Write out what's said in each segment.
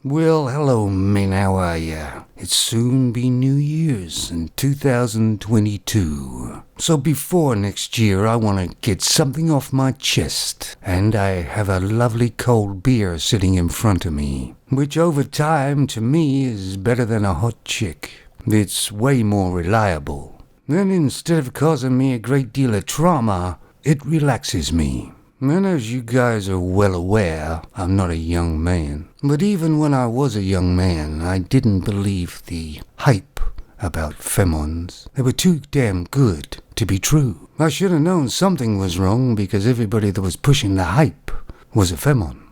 Well, hello, men, how are ya? It's soon be New Year's in 2022. So before next year, I want to get something off my chest. And I have a lovely cold beer sitting in front of me, which over time, to me, is better than a hot chick. It's way more reliable. And instead of causing me a great deal of trauma, it relaxes me. And as you guys are well aware, I'm not a young man. But even when I was a young man, I didn't believe the hype about femons. They were too damn good to be true. I should have known something was wrong because everybody that was pushing the hype was a femon.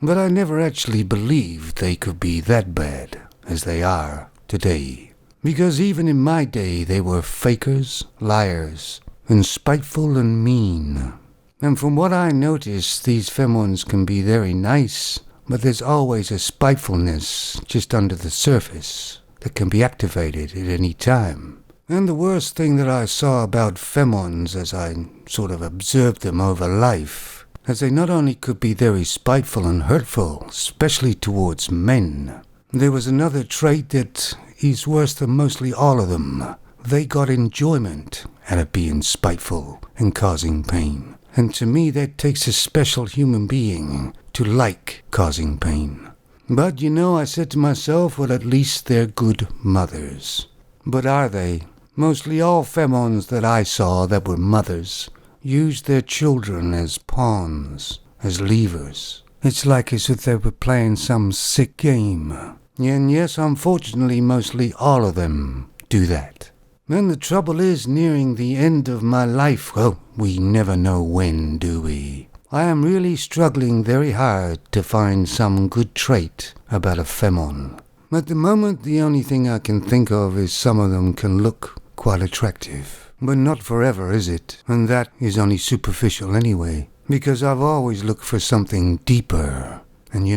But I never actually believed they could be that bad as they are today. Because even in my day, they were fakers, liars, and spiteful and mean. And from what I noticed, these femons can be very nice, but there's always a spitefulness just under the surface that can be activated at any time. And the worst thing that I saw about femons as I sort of observed them over life, is they not only could be very spiteful and hurtful, especially towards men, there was another trait that is worse than mostly all of them. They got enjoyment out of being spiteful and causing pain. And to me, that takes a special human being to like causing pain. But, I said to myself, well, at least they're good mothers. But are they? Mostly all femons that I saw that were mothers used their children as pawns, as levers. It's like as if they were playing some sick game. And yes, unfortunately, mostly all of them do that. And the trouble is, nearing the end of my life, well, we never know when, do we? I am really struggling very hard to find some good trait about a femon. At the moment, the only thing I can think of is some of them can look quite attractive. But not forever, is it? And that is only superficial anyway, because I've always looked for something deeper. And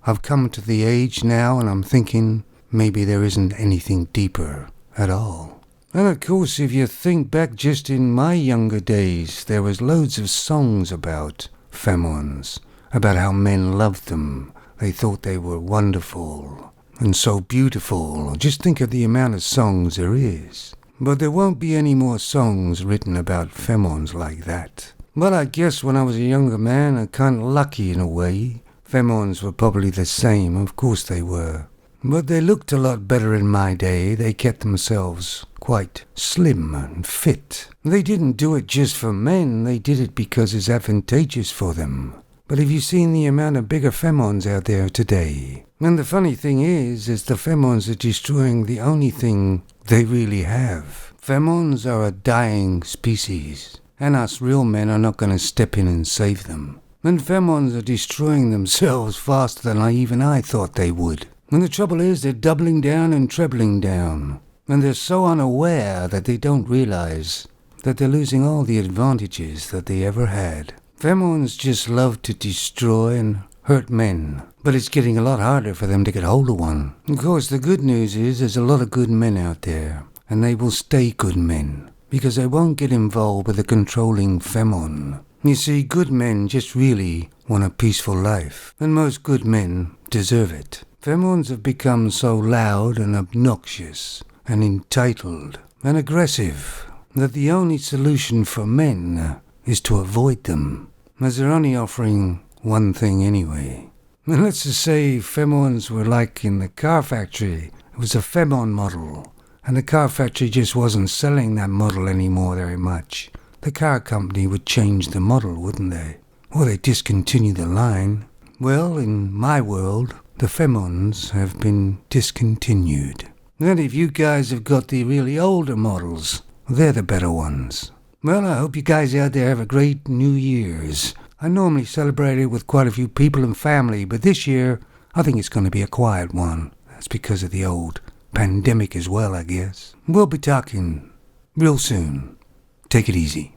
I've come to the age now and I'm thinking maybe there isn't anything deeper at all. And of course, if you think back just in my younger days, there was loads of songs about femons, about how men loved them. They thought they were wonderful and so beautiful. Just think of the amount of songs there is. But there won't be any more songs written about femons like that. But I guess when I was a younger man, I'm kind of lucky in a way. Femons were probably the same, of course they were. But they looked a lot better in my day. They kept themselves quite slim and fit. They didn't do it just for men. They did it because it's advantageous for them. But have you seen the amount of bigger femons out there today? And the funny thing is the femons are destroying the only thing they really have. Femons are a dying species, and us real men are not going to step in and save them. And femons are destroying themselves faster than even I thought they would. And the trouble is they're doubling down and trebling down. And they're so unaware that they don't realize that they're losing all the advantages that they ever had. Femons just love to destroy and hurt men. But it's getting a lot harder for them to get hold of one. Of course, the good news is there's a lot of good men out there. And they will stay good men. Because they won't get involved with a controlling femon. You see, good men just really want a peaceful life. And most good men deserve it. Femons have become so loud and obnoxious and entitled and aggressive that the only solution for men is to avoid them, as they're only offering one thing anyway. And let's just say femons were like in the car factory. It was a femon model, and the car factory just wasn't selling that model anymore very much. The car company would change the model, wouldn't they? Or they'd discontinue the line. Well, in my world, the femons have been discontinued. And if you guys have got the really older models, they're the better ones. Well, I hope you guys out there have a great New Year's. I normally celebrate it with quite a few people and family, but this year, I think it's going to be a quiet one. That's because of the old pandemic as well, I guess. We'll be talking real soon. Take it easy.